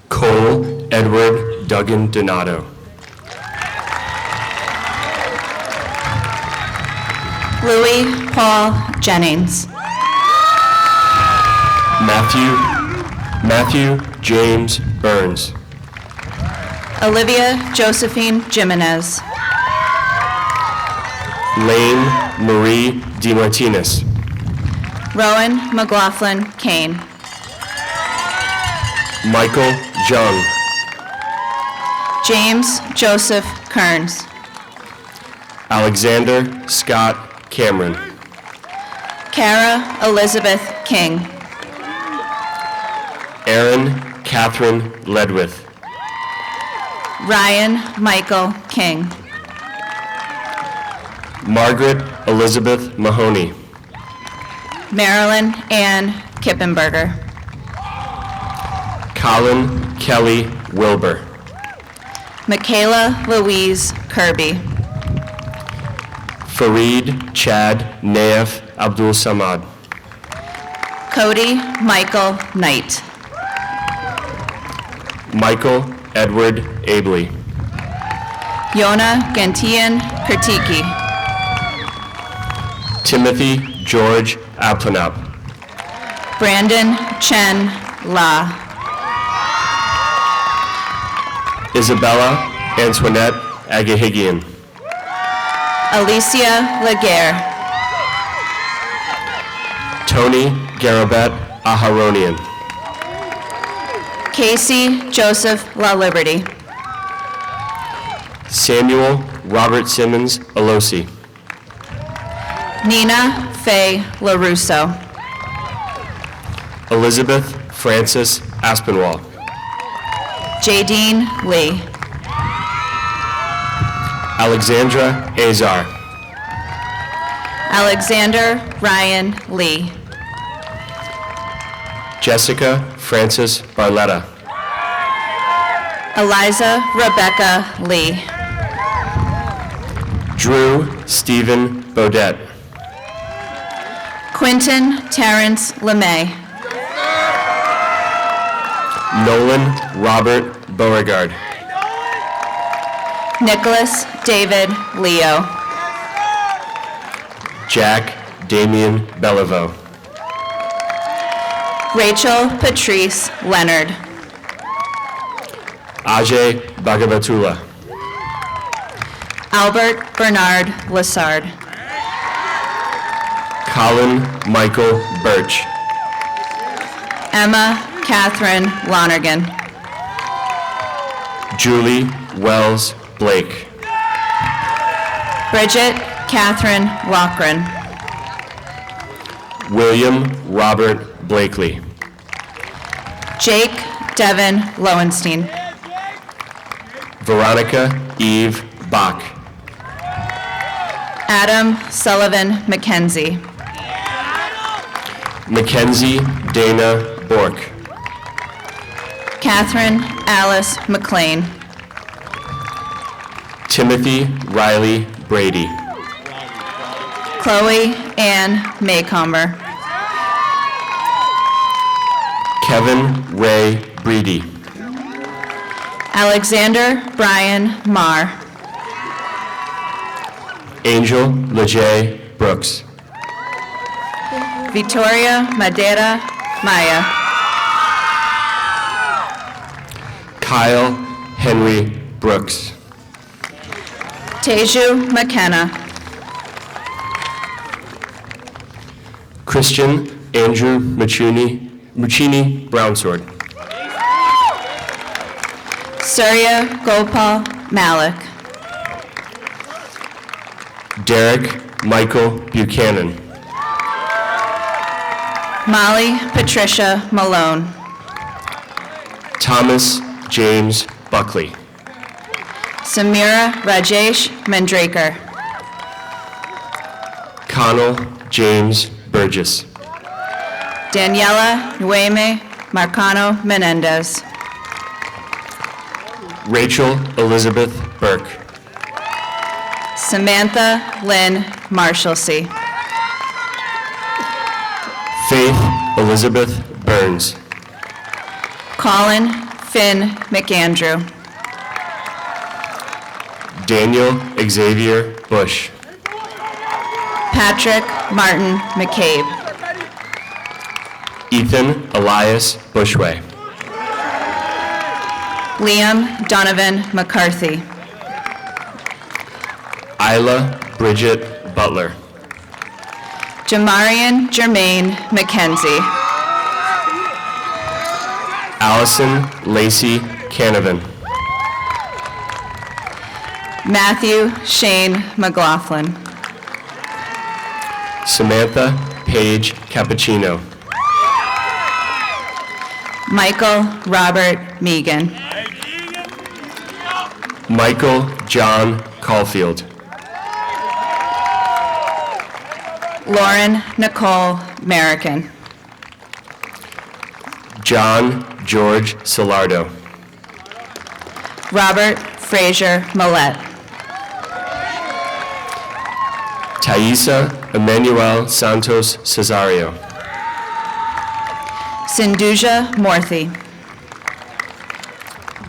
Cole Edward Duggan Donato. Louis Paul Jennings. Matthew James Burns. Olivia Josephine Jimenez. Lane Marie DeMartinez. Rowan McLaughlin Kane. Michael Jung. James Joseph Kearns. Alexander Scott Cameron. Kara Elizabeth King. Erin Catherine Ledwith. Ryan Michael King. Margaret Elizabeth Mahoney. Marilyn Ann Kippenberger. Colin Kelly Wilbur. Michaela Louise Kirby. Fareed Chad Naif Abdul Samad. Cody Michael Knight. Michael Edward Abley. Yona Gentian Kertiki. Timothy George Aplanap. Brandon Chen La. Isabella Antoinette Agahigian. Alicia Laguerre. Tony Garabet Aharonian. Casey Joseph La Liberty. Samuel Robert Simmons Alosi. Nina Faye LaRusso. Elizabeth Francis Aspinwall. Jadine Lee. Alexandra Azar. Alexander Ryan Lee. Jessica Francis Barletta. Eliza Rebecca Lee. Drew Stephen Baudet. Quentin Terrence LeMay. Nolan Robert Beauregard. Nicholas David Leo. Jack Damian Beliveau. Rachel Patrice Leonard. Ajay Bhagavatula. Albert Bernard Lassard. Colin Michael Birch. Emma Catherine Lonergan. Julie Wells Blake. Bridget Catherine Lochran. William Robert Blakely. Jake Devin Lowenstein. Veronica Eve Bach. Adam Sullivan McKenzie. Mackenzie Dana Bork. Catherine Alice McLean. Timothy Riley Brady. Chloe Ann Maycomber. Kevin Ray Breedy. Alexander Brian Marr. Angel Lejay Brooks. Victoria Madeira Maya. Kyle Henry Brooks. Teju McKenna. Christian Andrew Muccini Brownsword. Surya Gopal Malik. Derek Michael Buchanan. Molly Patricia Malone. Thomas James Buckley. Samira Rajesh Mandraker. Connell James Burgess. Daniela Nueme Marcano Menendez. Rachel Elizabeth Burke. Samantha Lynn Marshalsea. Faith Elizabeth Burns. Colin Finn McAndrew. Daniel Xavier Bush. Patrick Martin McCabe. Ethan Elias Bushway. Liam Donovan McCarthy. Isla Bridget Butler. Jamarian Jermaine McKenzie. Allison Lacey Canavan. Matthew Shane McLaughlin. Samantha Paige Cappuccino. Michael Robert Megan. Michael John Caulfield. Lauren Nicole American. John George Salardo. Robert Fraser Millette. Thaisa Emmanuel Santos Cesario. Sinduja Morthy.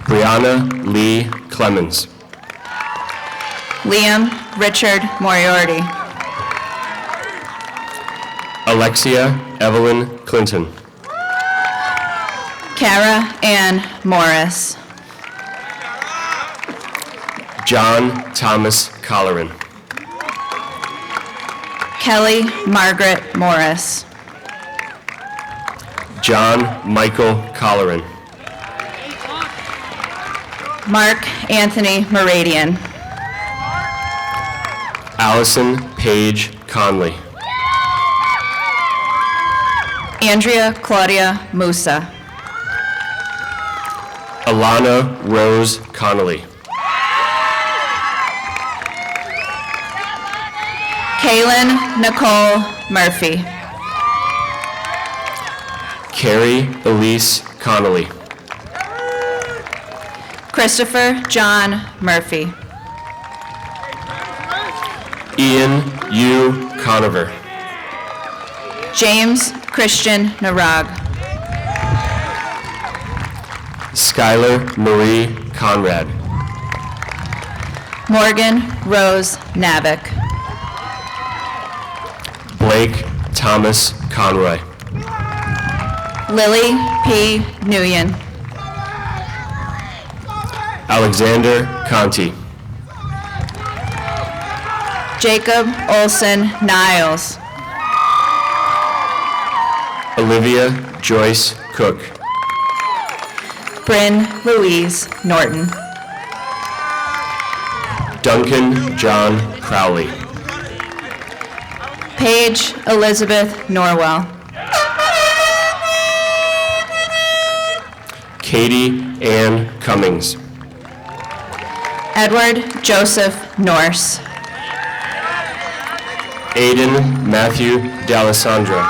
Brianna Lee Clemens. Liam Richard Moriarty. Alexia Evelyn Clinton. Kara Ann Morris. John Thomas Colleran. Kelly Margaret Morris. John Michael Colleran. Mark Anthony Meridian. Allison Paige Conley. Andrea Claudia Musa. Alana Rose Connolly. Kaylin Nicole Murphy. Carrie Elise Connolly. Christopher John Murphy. Ian U. Conover. James Christian Narag. Skylar Marie Conrad. Morgan Rose Navik. Blake Thomas Conroy. Lily P. Nguyen. Alexander Conti. Jacob Olson Niles. Olivia Joyce Cook. Bryn Louise Norton. Duncan John Crowley. Paige Elizabeth Norwell. Katie Ann Cummings. Edward Joseph Norse. Aiden Matthew D'Alessandro.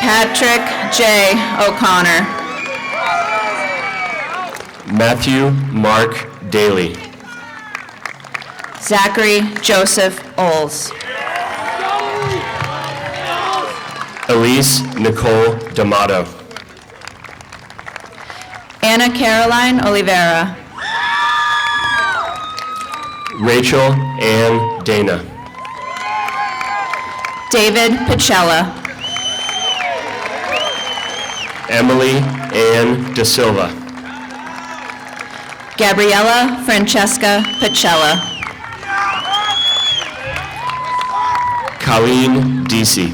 Patrick J. O'Connor. Matthew Mark Daly. Zachary Joseph Oles. Elise Nicole D'Amato. Anna Caroline Oliveira. Rachel Ann Dana. David Pacella. Emily Ann Da Silva. Gabriella Francesca Pacella. Colleen Deasy.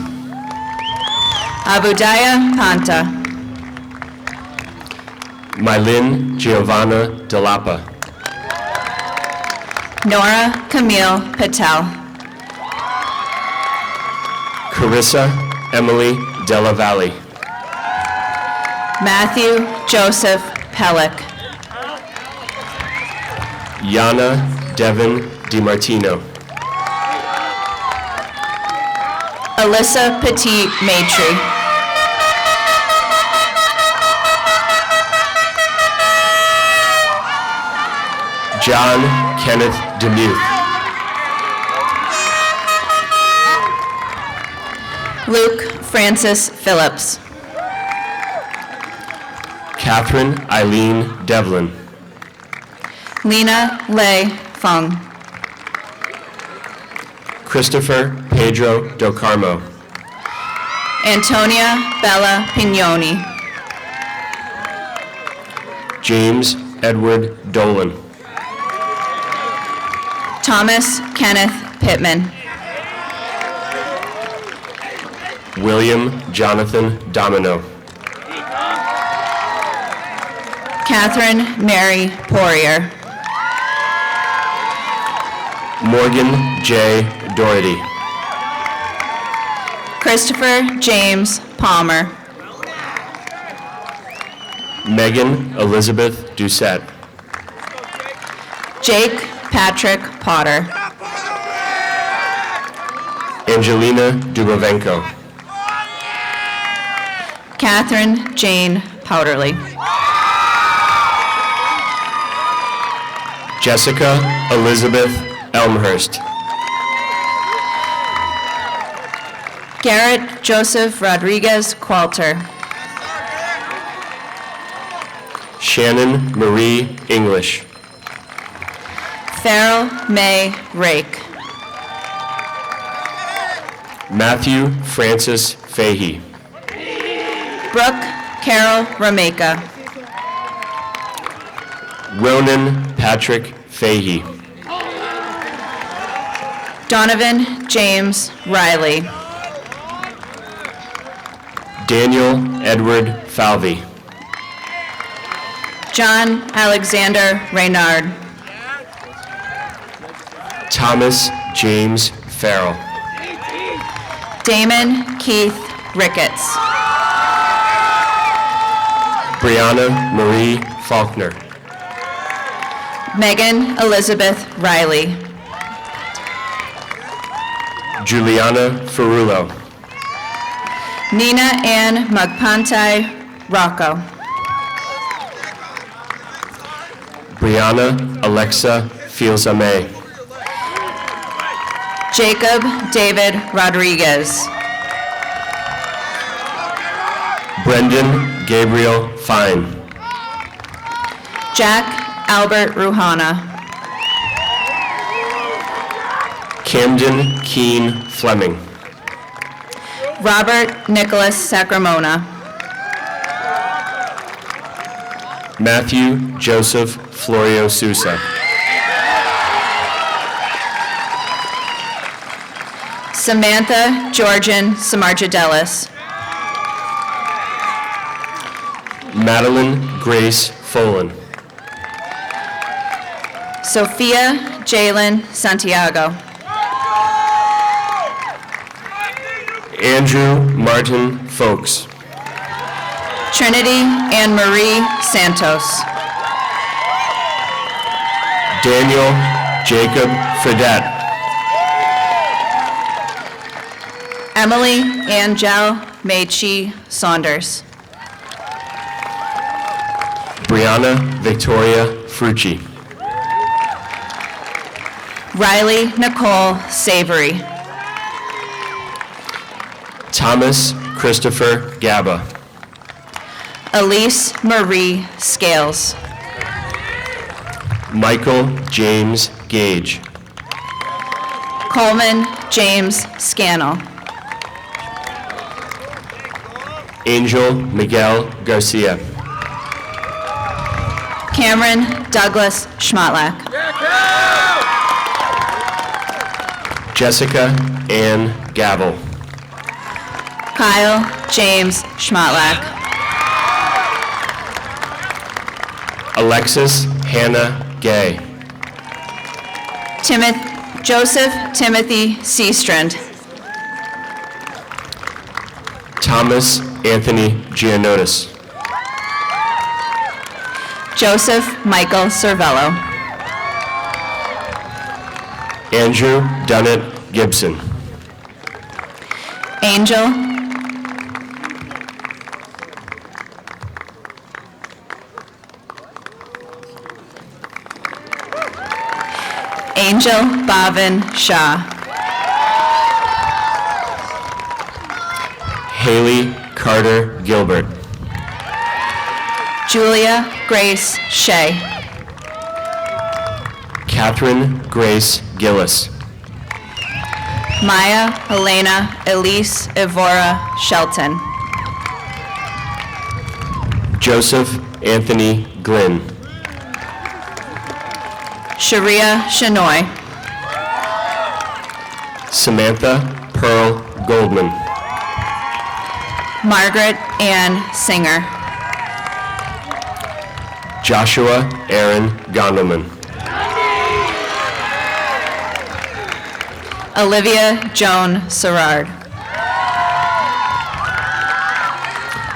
Abudaya Panta. Mylin Giovanna Delapa. Nora Camille Patel. Carissa Emily Della Valle. Matthew Joseph Pellick. Yana Devin DiMartino. Alyssa Petit Matry. John Kenneth Demuth. Luke Francis Phillips. Catherine Eileen Devlin. Lena Lei Fung. Christopher Pedro Del Carmo. Antonia Bella Pignoni. James Edward Dolan. Thomas Kenneth Pittman. William Jonathan Domino. Catherine Mary Poirier. Morgan J. Doherty. Christopher James Palmer. Megan Elizabeth Doucette. Jake Patrick Potter. Angelina Dubovenko. Catherine Jane Powderly. Jessica Elizabeth Elmhurst. Garrett Joseph Rodriguez Qualter. Shannon Marie English. Farrell May Rake. Matthew Francis Fahey. Brooke Carol Rameka. Ronan Patrick Fahey. Donovan James Riley. Daniel Edward Falvey. John Alexander Reynard. Thomas James Farrell. Damon Keith Ricketts. Brianna Marie Faulkner. Megan Elizabeth Riley. Juliana Ferrulo. Nina Ann Magpantai Rocco. Brianna Alexa Fields-Amay. Jacob David Rodriguez. Brendan Gabriel Fine. Jack Albert Ruhana. Camden Keen Fleming. Robert Nicholas Sacramona. Matthew Joseph Florio Sousa. Samantha Georgian Samarjadelis. Madeline Grace Folan. Sophia Jalen Santiago. Andrew Martin Folks. Trinity Anne Marie Santos. Daniel Jacob Fredette. Emily Angel Mechi Saunders. Brianna Victoria Frucci. Riley Nicole Savory. Thomas Christopher Gaba. Elise Marie Scales. Michael James Gage. Coleman James Scannell. Angel Miguel Garcia. Cameron Douglas Schmotlak. Jessica Ann Gavel. Kyle James Schmotlak. Alexis Hannah Gay. Joseph Timothy Seastrand. Thomas Anthony Giannotis. Joseph Michael Cervello. Andrew Dunnett Gibson. Angel Bhavin Shah. Haley Carter Gilbert. Julia Grace Shea. Catherine Grace Gillis. Maya Helena Elise Evora Shelton. Joseph Anthony Glynn. Sharia Shanoy. Samantha Pearl Goldman. Margaret Ann Singer. Joshua Aaron Gondelman. Olivia Joan Serrard.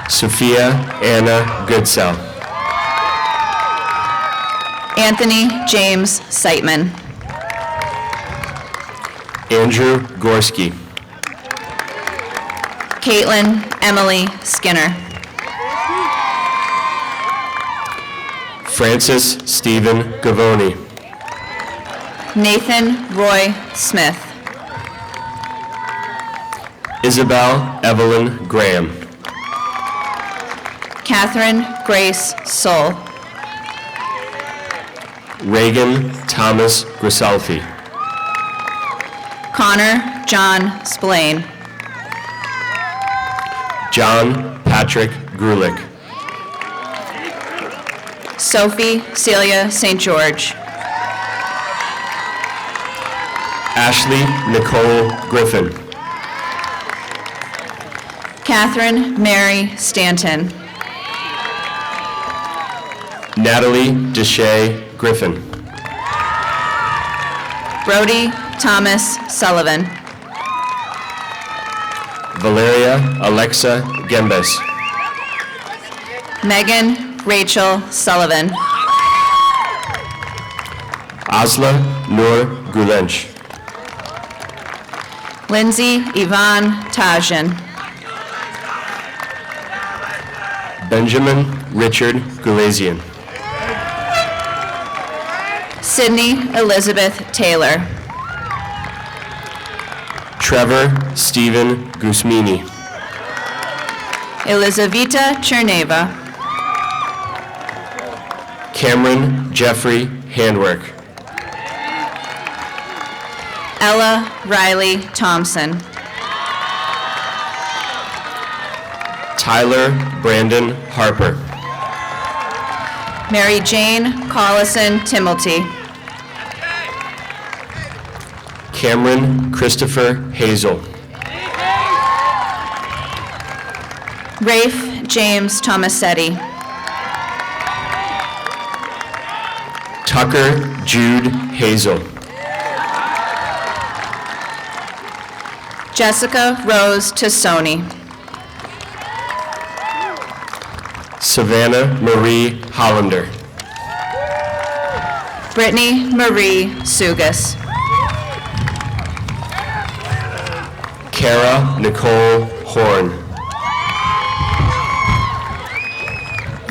Sophia Anna Goodsell. Anthony James Seitman. Andrew Gorski. Caitlin Emily Skinner. Francis Stephen Gavoni. Nathan Roy Smith. Isabel Evelyn Graham. Catherine Grace Soul. Reagan Thomas Grisalfi. Connor John Spillane. John Patrick Grulich. Sophie Celia St. George. Ashley Nicole Griffin. Catherine Mary Stanton. Natalie Deshay Griffin. Brody Thomas Sullivan. Valeria Alexa Gembes. Megan Rachel Sullivan. Asla Noor Gulench. Lindsay Yvonne Tajan. Benjamin Richard Gulazian. Sydney Elizabeth Taylor. Trevor Stephen Gusmini. Elizaveta Cherneva. Cameron Jeffrey Handwork. Ella Riley Thompson. Tyler Brandon Harper. Mary Jane Collison Timilty. Cameron Christopher Hazel. Rafe James Tomasetti. Tucker Jude Hazel. Jessica Rose Tassoni. Savannah Marie Hollander. Brittany Marie Sugas. Kara Nicole Horn.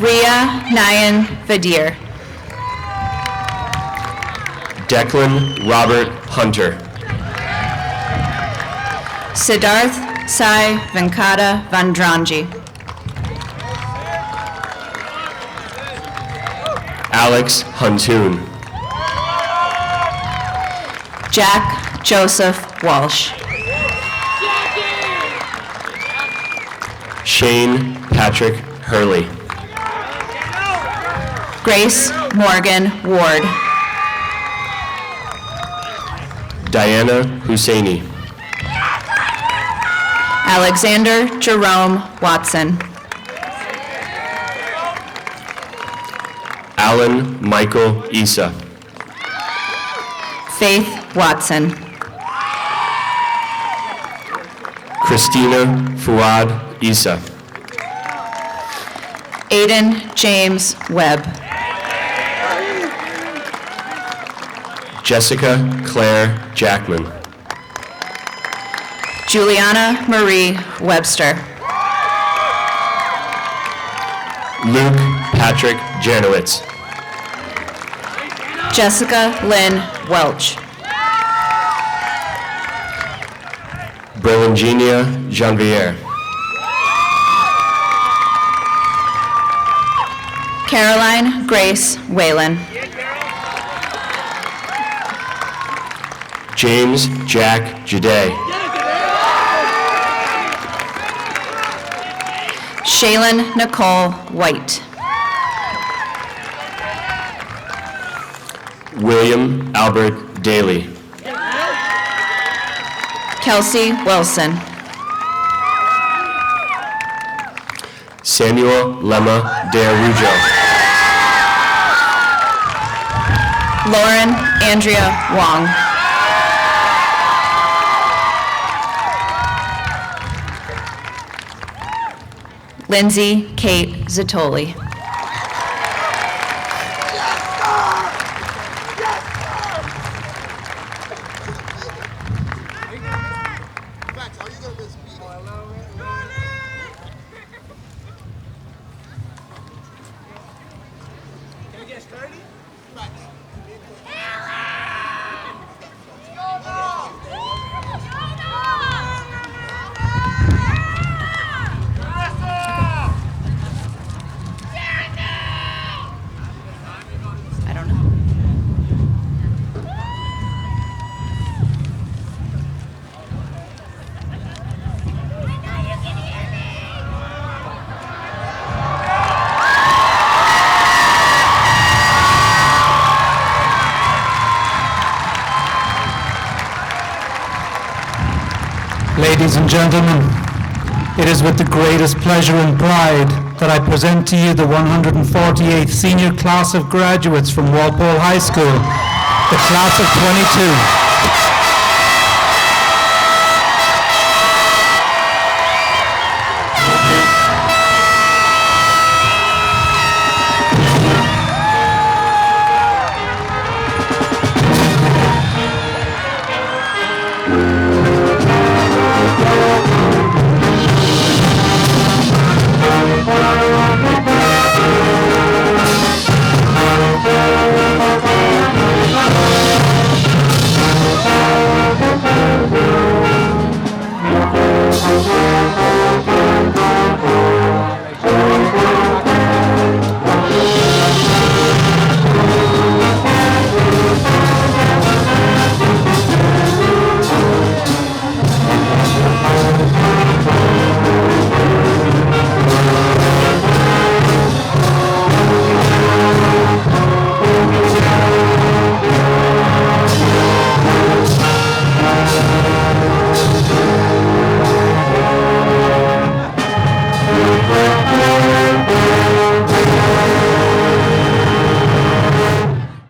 Ria Nayan Vadir. Declan Robert Hunter. Siddharth Sai Venkata Vandranji. Alex Huntoon. Jack Joseph Walsh. Shane Patrick Hurley. Grace Morgan Ward. Diana Husseini. Alexander Jerome Watson. Alan Michael Isa. Faith Watson. Christina Fuad Isa. Aiden James Webb. Jessica Claire Jackman. Juliana Marie Webster. Luke Patrick Janowitz. Jessica Lynn Welch. Berlingenia Janvier. Caroline Grace Whalen. James Jack Jade. Shaylin Nicole White. William Albert Daly. Kelsey Wilson. Samuel Lema de Arujo. Lauren Andrea Wong. Lindsay Kate Zatoli. I don't know. Ladies and gentlemen, it is with the greatest pleasure and pride that I present to you the 148th senior class of graduates from Walpole High School, the class of 22.